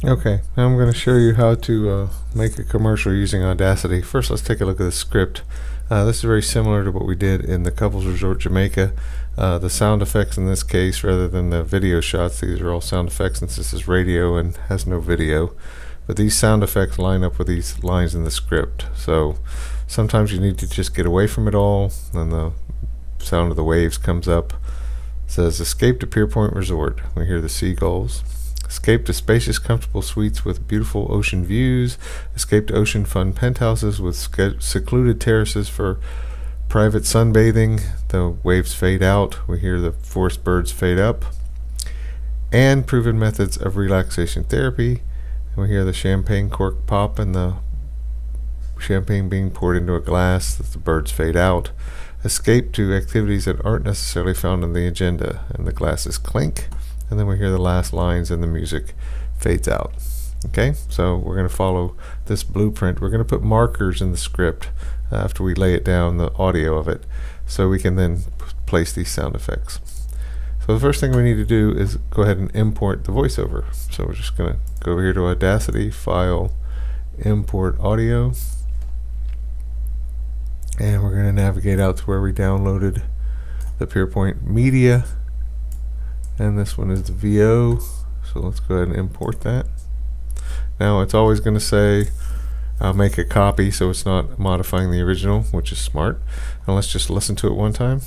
Okay, now I'm going to show you how to make a commercial using Audacity. First, let's take a look at the script. This is very similar to what we did in the Couples Resort Jamaica. The sound effects in this case, rather than the video shots, these are all sound effects since this is radio and has no video. But these sound effects line up with these lines in the script. So sometimes you need to just get away from it all, and the sound of the waves comes up. It says, escape to PierPoint Resort. We hear the seagulls. Escape to spacious, comfortable suites with beautiful ocean views. Escape to ocean fun penthouses with secluded terraces for private sunbathing. The waves fade out. We hear the forest birds fade up. And proven methods of relaxation therapy. And we hear the champagne cork pop and the champagne being poured into a glass as the birds fade out. Escape to activities that aren't necessarily found on the agenda. And the glasses clink. And then we hear the last lines and the music fades out. Okay, so we're going to follow this blueprint. We're going to put markers in the script after we lay it down, the audio of it, so we can then place these sound effects. So the first thing we need to do is go ahead and import the voiceover. So we're just going to go over here to Audacity, File, Import Audio, and we're going to navigate out to where we downloaded the PierPoint media. And this one is the VO, so let's go ahead and import that. Now it's always going to say make a copy, so it's not modifying the original, which is smart. And let's just listen to it one time.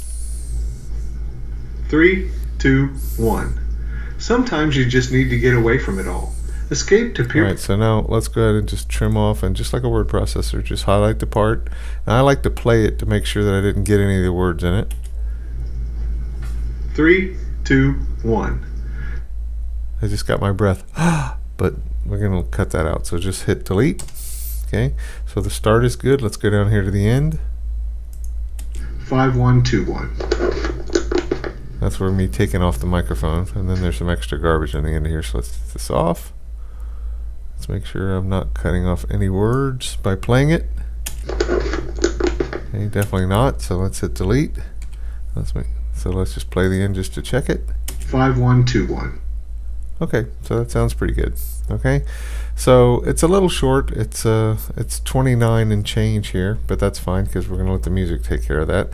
3, 2, 1. Sometimes you just need to get away from it all. Escape to PierPoint. Alright, so now let's go ahead and just trim off, and just like a word processor, just highlight the part. And I like to play it to make sure that I didn't get any of the words in it. 3, 2, 1. I just got my breath. But we're going to cut that out. So just hit delete. Okay. So the start is good. Let's go down here to the end. 5, 1, 2, 1. That's where me taking off the microphone. And then there's some extra garbage on the end of here. So let's take this off. Let's make sure I'm not cutting off any words by playing it. Okay, definitely not. So let's hit delete. So let's just play the end just to check it. 5, 1, 2, 1. Okay, so that sounds pretty good. Okay, so it's a little short. It's 29 and change here, but that's fine because we're gonna let the music take care of that.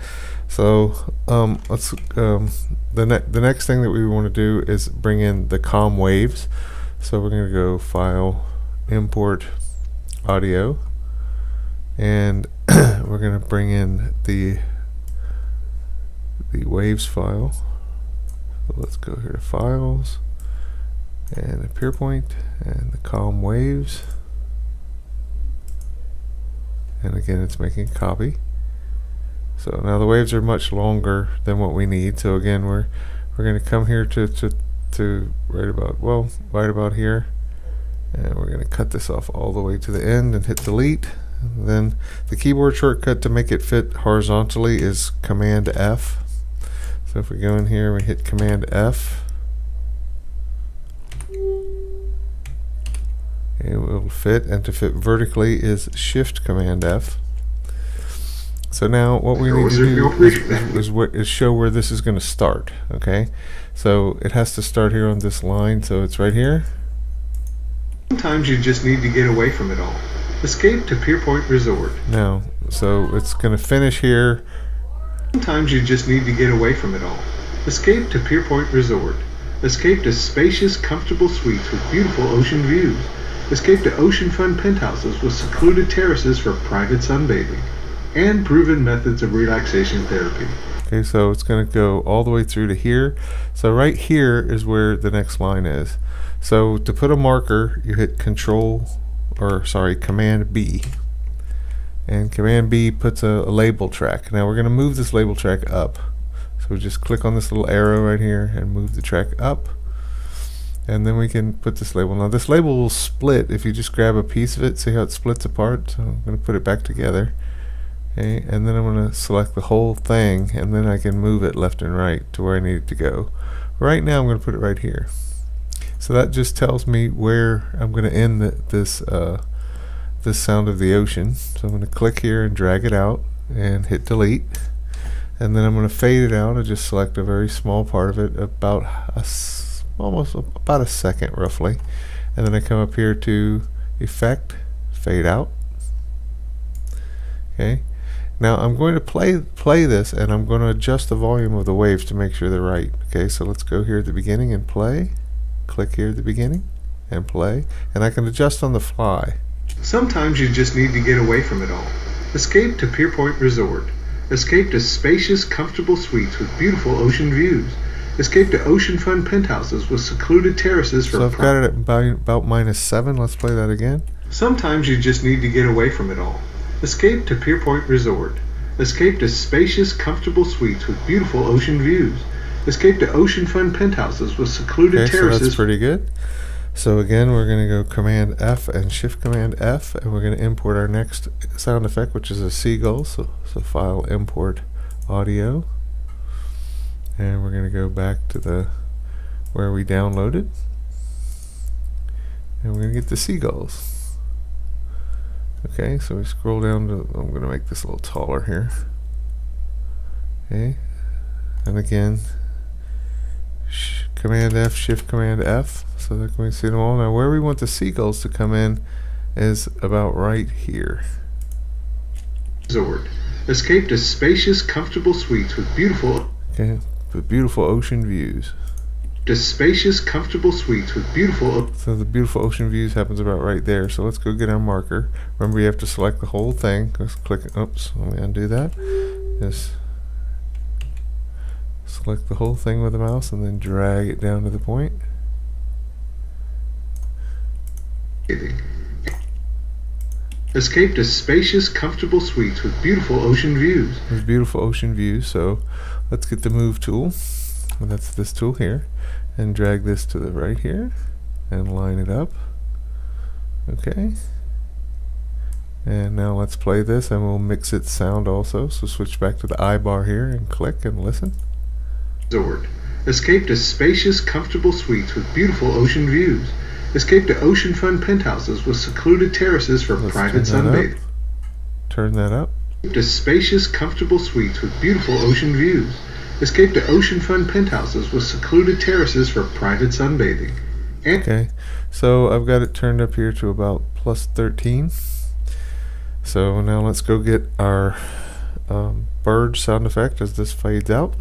So let's the next thing that we want to do is bring in the comm waves. So we're gonna go File, Import Audio, and we're gonna bring in the waves file. So let's go here to Files and the PierPoint and the comm waves, and again it's making a copy. So now the waves are much longer than what we need, so again we're going to come here to right about here, and we're going to cut this off all the way to the end and hit delete. And then the keyboard shortcut to make it fit horizontally is Command F. So if we go in here, we hit Command F, it will fit, and to fit vertically is Shift Command F. So now what we need to do is show where this is going to start. Okay, so it has to start here on this line, so it's right here. Sometimes you just need to get away from it all. Escape to PierPoint Resort. Now, so it's going to finish here. Sometimes you just need to get away from it all. Escape to PierPoint Resort. Escape to spacious, comfortable suites with beautiful ocean views. Escape to ocean fun penthouses with secluded terraces for private sunbathing. And proven methods of relaxation therapy. Okay, so it's going to go all the way through to here. So right here is where the next line is. So to put a marker, you hit Command B. And Command B puts a label track. Now we're going to move this label track up. So we just click on this little arrow right here and move the track up. And then we can put this label. Now this label will split if you just grab a piece of it. See how it splits apart? So I'm going to put it back together. Okay, and then I'm going to select the whole thing, and then I can move it left and right to where I need it to go. Right now I'm going to put it right here. So that just tells me where I'm going to end this sound of the ocean. So I'm going to click here and drag it out and hit delete, and then I'm going to fade it out. I just select a very small part of it, almost about a second roughly, and then I come up here to Effect, Fade Out. Okay, now I'm going to play this, and I'm going to adjust the volume of the waves to make sure they're right. Okay, so let's go here at the beginning and play. Click here at the beginning and play, and I can adjust on the fly. Sometimes you just need to get away from it all. Escape to PierPoint Resort. Escape to spacious, comfortable suites with beautiful ocean views. Escape to ocean-front penthouses with secluded terraces for... So I've got it at about -7. Let's play that again. Sometimes you just need to get away from it all. Escape to PierPoint Resort. Escape to spacious, comfortable suites with beautiful ocean views. Escape to ocean-front penthouses with secluded terraces. So that's pretty good. So again, we're going to go Command F and Shift Command F, and we're going to import our next sound effect, which is a seagull. So File, Import Audio, and we're going to go back to where we downloaded, and we're going to get the seagulls. Okay, so we scroll down to, I'm going to make this a little taller here. Okay, and again, Command F, Shift Command F, so that we can see them all. Now where we want the seagulls to come in is about right here. Resort. Escape to spacious, comfortable suites with beautiful... Okay, with beautiful ocean views. To spacious, comfortable suites with beautiful... So the beautiful ocean views happens about right there. So let's go get our marker. Remember, you have to select the whole thing. Let's click, oops, let me undo that. Just select the whole thing with the mouse and then drag it down to the point. Escape to spacious, comfortable suites with beautiful ocean views. There's beautiful ocean views, so let's get the Move tool, and that's this tool here, and drag this to the right here, and line it up. Okay. And now let's play this, and we'll mix its sound also. So switch back to the I bar here, and click and listen. Resort. Escape to spacious, comfortable suites with beautiful ocean views. Escape to oceanfront penthouses with secluded terraces for private sunbathing. Turn that up. Escape to spacious, comfortable suites with beautiful ocean views. Escape to oceanfront penthouses with secluded terraces for private sunbathing. Okay, so I've got it turned up here to about +13. So now let's go get our bird sound effect as this fades out.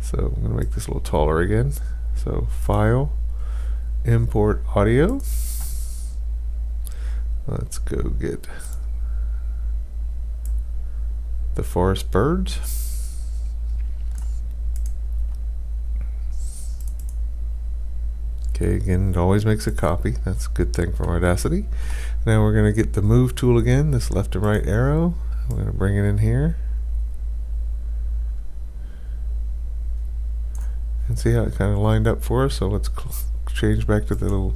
So I'm going to make this a little taller again. So File, Import Audio. Let's go get the forest birds. Okay, again, it always makes a copy. That's a good thing from Audacity. Now we're going to get the Move tool again, this left and right arrow. I'm going to bring it in here. And see how it kind of lined up for us. So let's change back to the little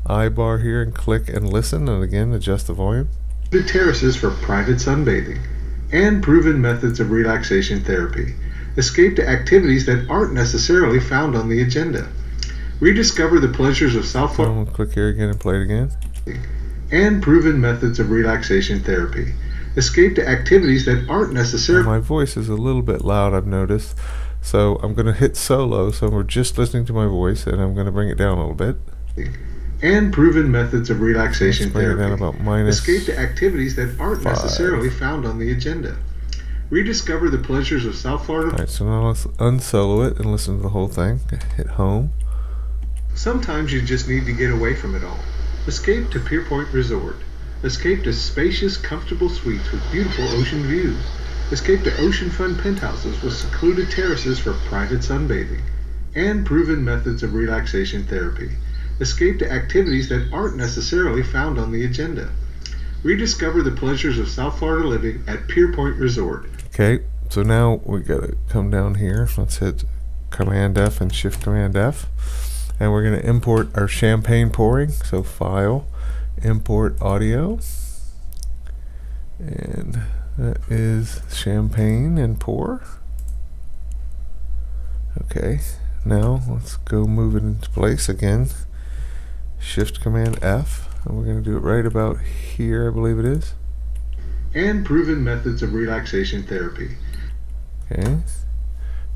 I bar here and click and listen, and again adjust the volume. The terraces for private sunbathing and proven methods of relaxation therapy. Escape to activities that aren't necessarily found on the agenda. Rediscover the pleasures of South Florida. We'll click here again and play it again. And proven methods of relaxation therapy. Escape to activities that aren't necessarily... My voice is a little bit loud, I've noticed. So I'm going to hit solo, so we're just listening to my voice, and I'm going to bring it down a little bit. And proven methods of relaxation Let's bring therapy. it down about -5. Escape to activities that aren't necessarily found on the agenda. Rediscover the pleasures of South Florida. Alright, so now let's unsolo it and listen to the whole thing. Hit home. Sometimes you just need to get away from it all. Escape to PierPoint Resort. Escape to spacious, comfortable suites with beautiful ocean views. Escape to oceanfront penthouses with secluded terraces for private sunbathing. And proven methods of relaxation therapy. Escape to activities that aren't necessarily found on the agenda. Rediscover the pleasures of South Florida living at PierPoint Resort. Okay, so now we gotta come down here. Let's hit Command F and Shift Command F. And we're going to import our champagne pouring. So File, Import Audio. And that is champagne and pour. Okay, now let's go move it into place again. Shift Command F. And we're going to do it right about here, I believe it is. And proven methods of relaxation therapy. Okay,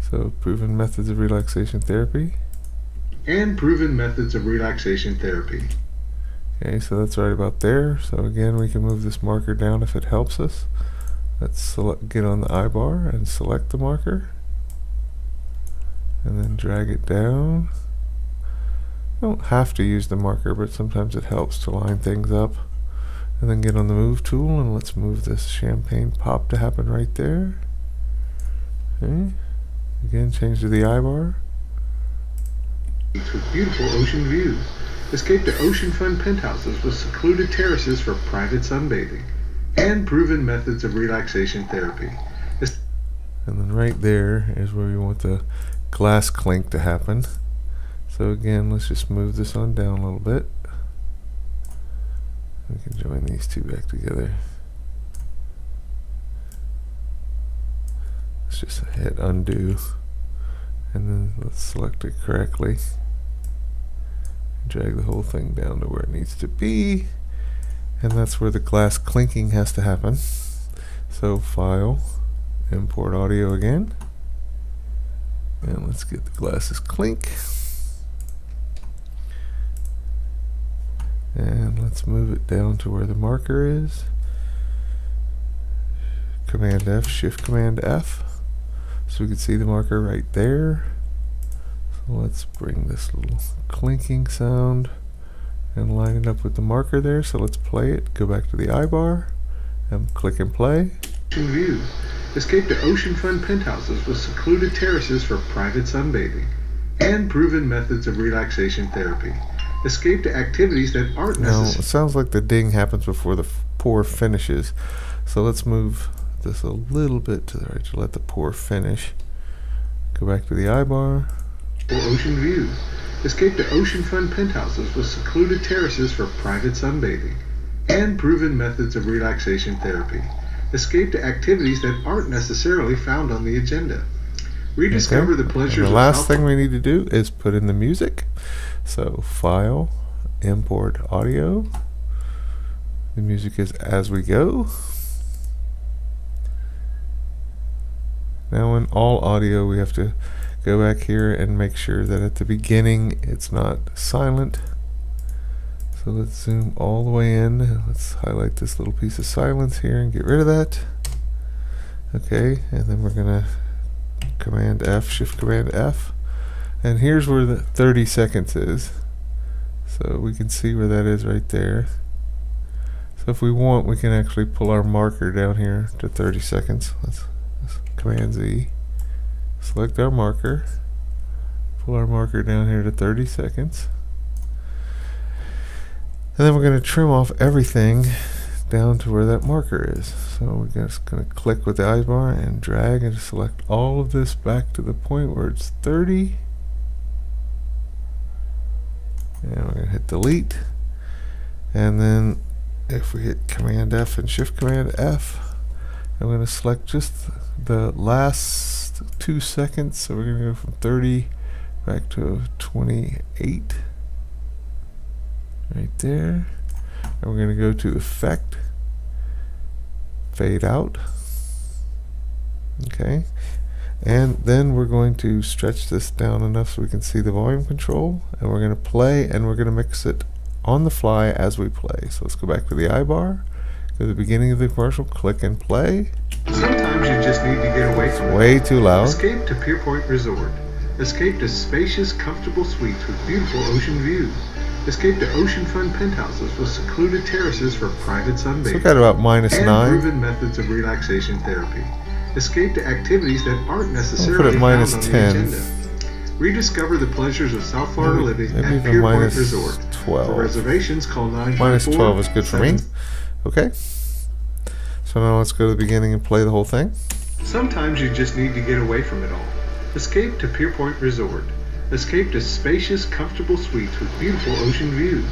so proven methods of relaxation therapy. And proven methods of relaxation therapy. Okay, so that's right about there. So again, we can move this marker down if it helps us. Let's get on the I bar and select the marker, and then drag it down. You don't have to use the marker, but sometimes it helps to line things up. And then get on the move tool, and let's move this champagne pop to happen right there. Okay. Again, change to the I bar. With beautiful ocean views. Escape to ocean-front penthouses with secluded terraces for private sunbathing. And proven methods of relaxation therapy. And then right there is where we want the glass clink to happen. So again, let's just move this on down a little bit. We can join these two back together. Let's just hit undo, and then let's select it correctly. Drag the whole thing down to where it needs to be, and that's where the glass clinking has to happen. So File, Import Audio again, and let's get the glasses clink. And let's move it down to where the marker is. Command F, Shift Command F, so we can see the marker right there. So let's bring this little clinking sound and line it up with the marker there. So let's play it. Go back to the I bar and click and play. Ocean views. Escape to ocean-front penthouses with secluded terraces for private sunbathing. And proven methods of relaxation therapy. Escape to activities that aren't necessary. Now, it sounds like the ding happens before the pour finishes. So let's move this a little bit to the right to let the pour finish. Go back to the I bar. Or ocean views. Escape to ocean-front penthouses with secluded terraces for private sunbathing. And proven methods of relaxation therapy. Escape to activities that aren't necessarily found on the agenda. Rediscover the pleasures and of the last thing we need to do is put in the music. So File, Import Audio. The music is As We Go. Now in all audio we have to go back here and make sure that at the beginning it's not silent. So let's zoom all the way in. Let's highlight this little piece of silence here and get rid of that. Okay, and then we're gonna Command F, Shift Command F. And here's where the 30 seconds is. So we can see where that is right there. So if we want, we can actually pull our marker down here to 30 seconds. Let's Command Z. Select our marker. Pull our marker down here to 30 seconds. And then we're going to trim off everything down to where that marker is. So we're just going to click with the I bar and drag and select all of this back to the point where it's 30. And we're going to hit delete. And then if we hit Command F and Shift Command F, I'm going to select just the last 2 seconds. So we're going to go from 30 back to 28. Right there. And we're going to go to Effect, Fade Out. Okay. And then we're going to stretch this down enough so we can see the volume control, and we're going to play, and we're going to mix it on the fly as we play. So let's go back to the I bar, go to the beginning of the commercial, click and play. Sometimes you just need to get away from it. Way too loud. Escape to PierPoint Resort. Escape to spacious, comfortable suites with beautiful ocean views. Escape to ocean-front penthouses with secluded terraces for private sunbathing. So we've got about -9. And proven methods of relaxation therapy. Escape to activities that aren't necessarily put it found on -10. the agenda. Rediscover the pleasures of South Florida living maybe at even PierPoint Resort. -12. For reservations, call 954. -12 is good for me. Okay. So now let's go to the beginning and play the whole thing. Sometimes you just need to get away from it all. Escape to PierPoint Resort. Escape to spacious, comfortable suites with beautiful ocean views.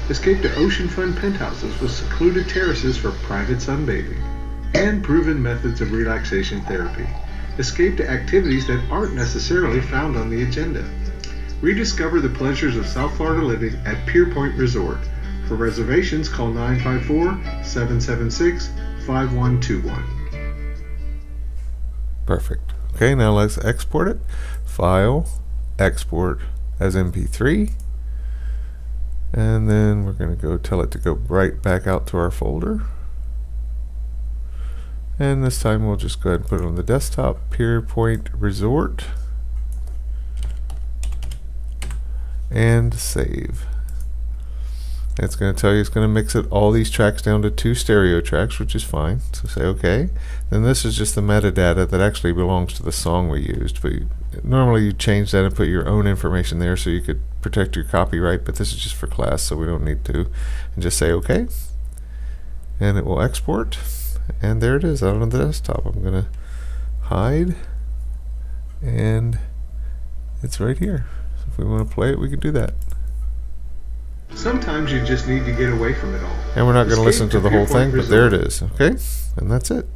Escape to ocean-front penthouses with secluded terraces for private sunbathing. And proven methods of relaxation therapy. Escape to activities that aren't necessarily found on the agenda. Rediscover the pleasures of South Florida living at PierPoint Resort. For reservations, call 954-776-5121. Perfect. Okay, now let's export it. File, Export as MP3. And then we're going to go tell it to go right back out to our folder. And this time we'll just go ahead and put it on the desktop, PierPoint Resort, and save. It's going to tell you it's going to mix it all these tracks down to 2 stereo tracks, which is fine. So say OK. Then this is just the metadata that actually belongs to the song we used. But normally you change that and put your own information there so you could protect your copyright, but this is just for class, so we don't need to. And just say OK. And it will export. And there it is out on the desktop. I'm going to hide. And it's right here. So if we want to play it, we can do that. Sometimes you just need to get away from it all. And we're not going to listen to the whole thing, but there it Resort. is. Okay? And that's it.